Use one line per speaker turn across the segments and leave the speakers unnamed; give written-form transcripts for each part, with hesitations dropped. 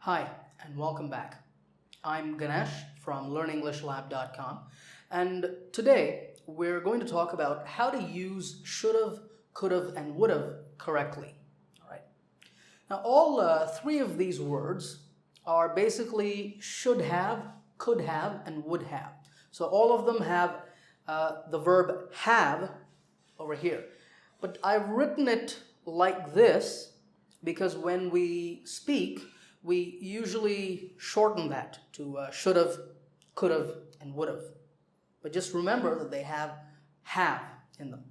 Hi, and welcome back. I'm Ganesh from learnenglishlab.com, and today we're going to talk about how to use should've, could've, and would've correctly. All right. Now, all three of these words are basically should have, could have, and would have. So all of them have the verb have over here. But I've written it like this because when we speak, we usually shorten that to should've, could've, and would've. But just remember that they have in them.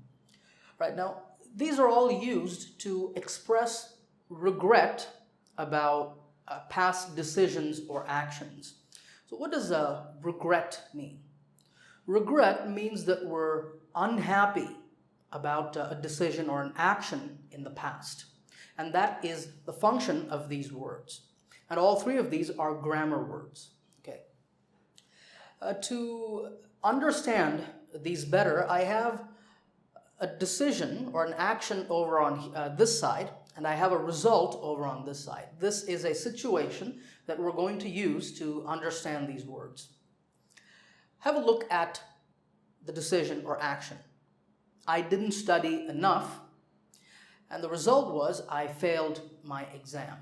Right now, these are all used to express regret about past decisions or actions. So what does regret mean? Regret means that we're unhappy about a decision or an action in the past. And that is the function of these words. And all three of these are grammar words. Okay. To understand these better, I have a decision or an action over on this side, and I have a result over on this side. This is a situation that we're going to use to understand these words. Have a look at the decision or action. I didn't study enough, and the result was I failed my exam.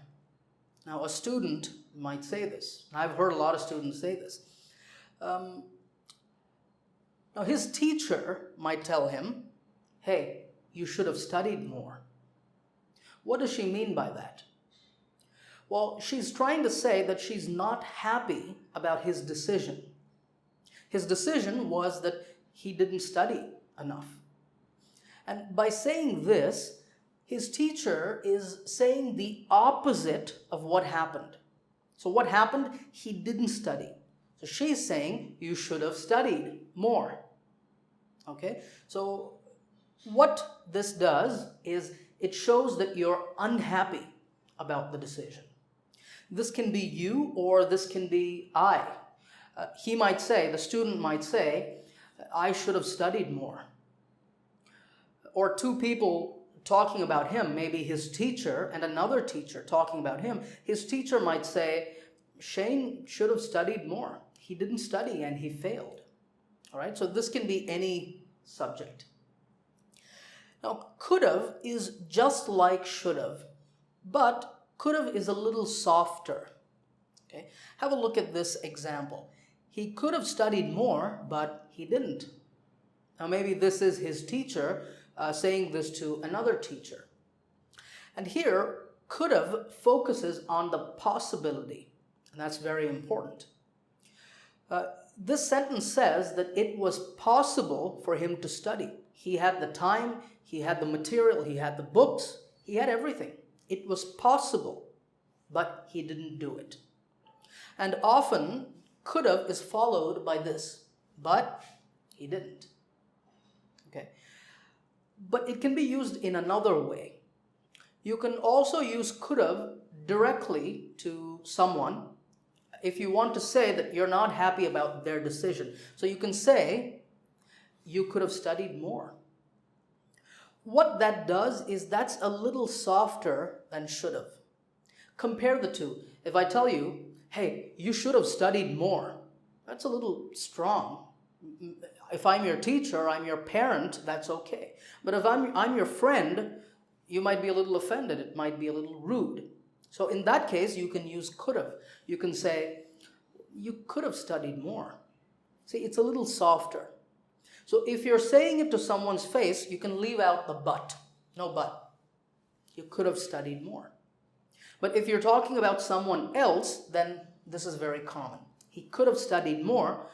Now, a student might say this. I've heard a lot of students say this. Now, his teacher might tell him, hey, you should have studied more. What does she mean by that? Well, she's trying to say that she's not happy about his decision. His decision was that he didn't study enough. And by saying this, his teacher is saying the opposite of what happened. So what happened? He didn't study. So she's saying you should have studied more. Okay? So what this does is it shows that you're unhappy about the decision. This can be you or this can be I. He might say, the student might say, I should have studied more. Or two people talking about him, maybe his teacher and another teacher talking about him, his teacher might say, Shane should have studied more. He didn't study and he failed. All right, so this can be any subject. Now, could've is just like should've, but could've is a little softer. Okay, have a look at this example. He could have studied more, but he didn't. Now, maybe this is his teacher saying this to another teacher. And here, could've focuses on the possibility, and that's very important. This sentence says that it was possible for him to study. He had the time, he had the material, he had the books, he had everything. It was possible, but he didn't do it. And often, could've is followed by this, but he didn't. Okay. But it can be used in another way. You can also use could've directly to someone if you want to say that you're not happy about their decision. So you can say, you could have studied more. What that does is that's a little softer than should have. Compare the two. If I tell you, hey, you should have studied more, that's a little strong. If I'm your teacher, I'm your parent, that's okay. But if I'm your friend, you might be a little offended. It might be a little rude. So in that case, you can use could have. You can say, you could have studied more. See, it's a little softer. So if you're saying it to someone's face, you can leave out the but. No but. You could have studied more. But if you're talking about someone else, then this is very common. He could have studied more,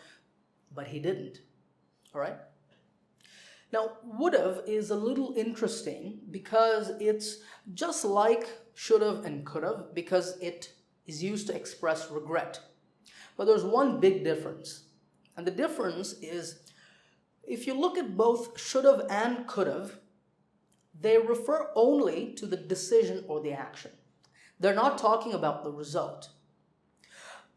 but he didn't. All right? Now, would've is a little interesting because it's just like should've and could've because it is used to express regret. But there's one big difference. And the difference is if you look at both should've and could've, they refer only to the decision or the action. They're not talking about the result.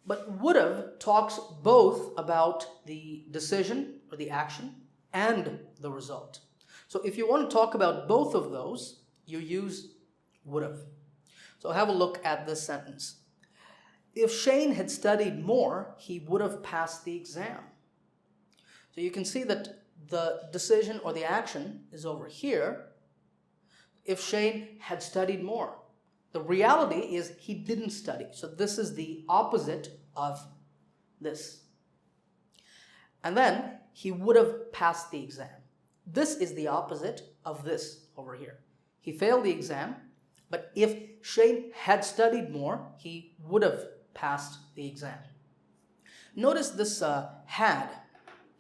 But would've talks both about the decision or the action and the result. So if you want to talk about both of those, you use would've. So have a look at this sentence. If Shane had studied more, he would have passed the exam. So you can see that the decision or the action is over here. If Shane had studied more. The reality is he didn't study. So this is the opposite of this. And then he would have passed the exam. This is the opposite of this over here. He failed the exam, but if Shane had studied more, he would have passed the exam. Notice this had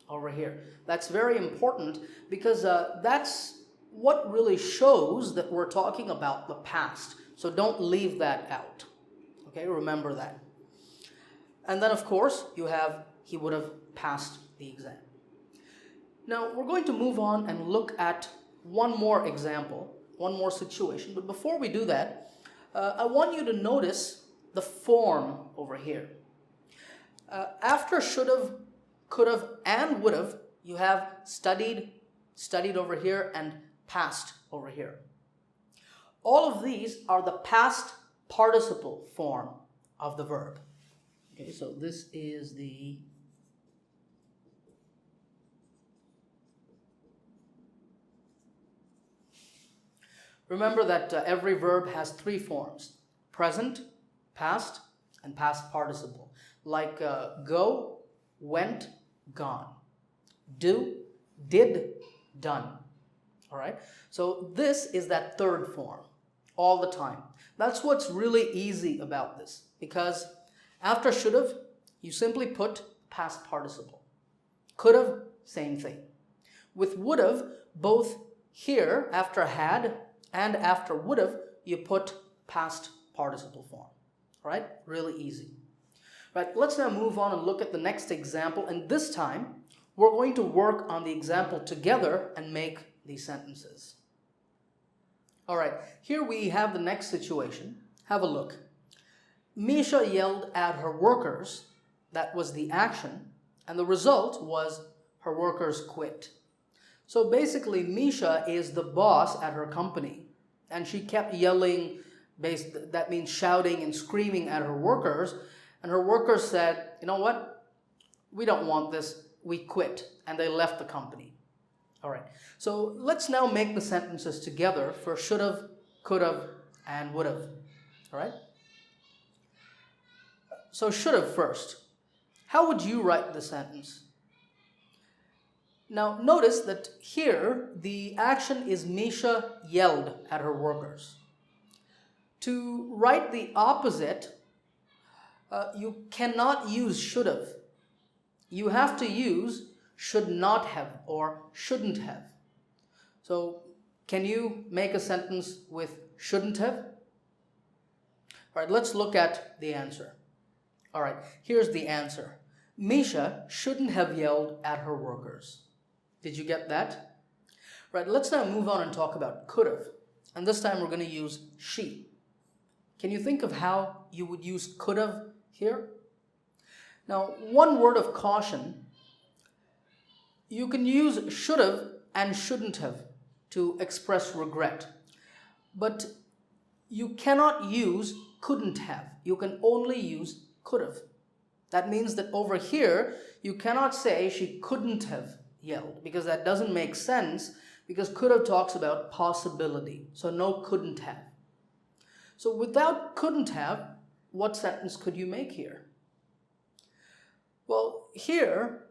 over here. That's very important because that's what really shows that we're talking about the past. So don't leave that out. Okay, remember that. And then of course you have he would have passed the exam. Now we're going to move on and look at one more example, one more situation. But before we do that, I want you to notice the form over here. After should have, could have, and would have, you have studied over here, and passed over here. All of these are the past participle form of the verb. Okay, so this is the remember that every verb has three forms: present, past, and past participle. Like go, went, gone. Do, did, done. All right? So this is that third form all the time. That's what's really easy about this, because after should have, you simply put past participle. Could have, same thing. With would have, both here after had and after would have, you put past participle form. All right? Really easy. Right, let's now move on and look at the next example, and this time we're going to work on the example together and make these sentences. All right, here we have the next situation. Have a look. Misha yelled at her workers. That was the action, and the result was her workers quit. So basically, Misha is the boss at her company, and she kept yelling, that means shouting and screaming at her workers, and her workers said, you know what, we don't want this, we quit, and they left the company. All right, so let's now make the sentences together for should have, could have, and would have. All right, so should have first. How would you write the sentence? Now notice that here the action is Misha yelled at her workers. To write the opposite, you cannot use should have. You have to use should not have or shouldn't have. So can you make a sentence with shouldn't have? All right, let's look at the answer. All right, here's the answer. Misha shouldn't have yelled at her workers. Did you get that? Right, let's now move on and talk about could have. And this time we're going to use she. Can you think of how you would use could have here? Now, one word of caution. You can use should have and shouldn't have to express regret. But you cannot use couldn't have. You can only use could have. That means that over here, you cannot say she couldn't have yelled, because that doesn't make sense, because could have talks about possibility. So no couldn't have. So without couldn't have, what sentence could you make here? Well, here,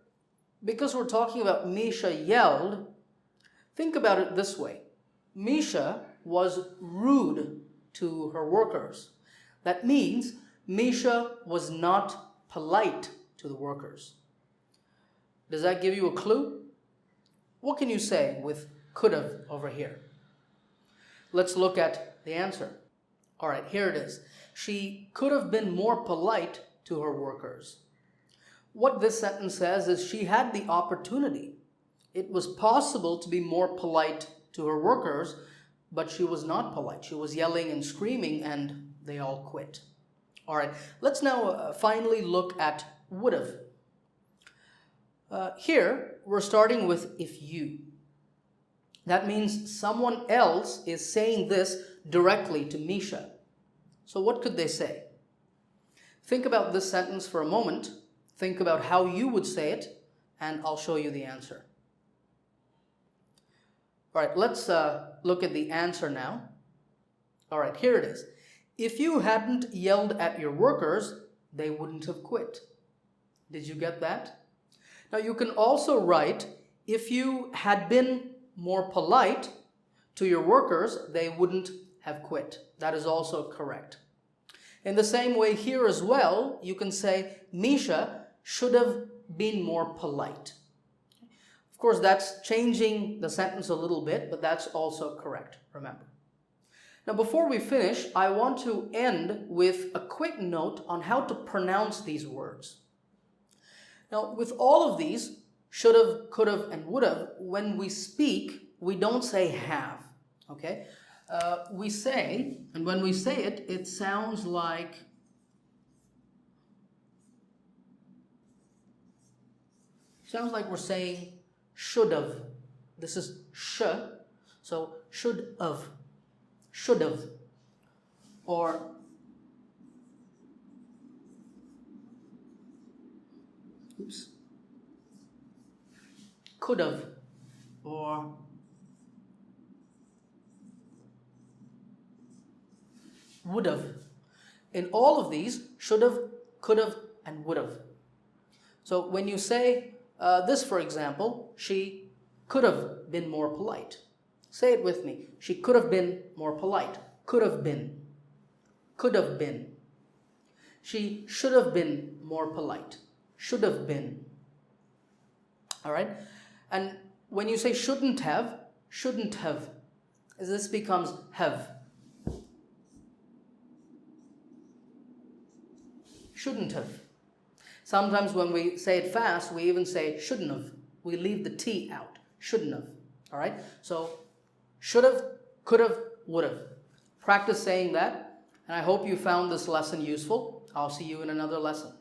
because we're talking about Misha yelled, think about it this way. Misha was rude to her workers. That means Misha was not polite to the workers. Does that give you a clue? What can you say with could have over here? Let's look at the answer. All right, here it is. She could have been more polite to her workers. What this sentence says is she had the opportunity. It was possible to be more polite to her workers, but she was not polite. She was yelling and screaming, and they all quit. All right, let's now finally look at would have. Here, we're starting with if you. That means someone else is saying this directly to Misha. So what could they say? Think about this sentence for a moment. Think about how you would say it, and I'll show you the answer. All right, let's look at the answer now. All right, here it is. If you hadn't yelled at your workers, they wouldn't have quit. Did you get that? Now you can also write, if you had been more polite to your workers, they wouldn't have quit. That is also correct. In the same way here as well, you can say, Misha should have been more polite. Of course, that's changing the sentence a little bit, but that's also correct, remember. Now, before we finish, I want to end with a quick note on how to pronounce these words. Now, with all of these, should have, could have, and would have, when we speak, we don't say have, okay? We say, and when we say it, it sounds like we're saying should have. This is sh, so should have, or could have, or would have. In all of these, should have, could have, and would have. So when you say this, for example, she could have been more polite. Say it with me. She could have been more polite. Could have been. Could have been. She should have been more polite. Should have been. All right? And when you say shouldn't have, this becomes have. Shouldn't have. Sometimes when we say it fast, we even say shouldn't have. We leave the T out. Shouldn't have. All right? So, should have, could have, would have. Practice saying that, and I hope you found this lesson useful. I'll see you in another lesson.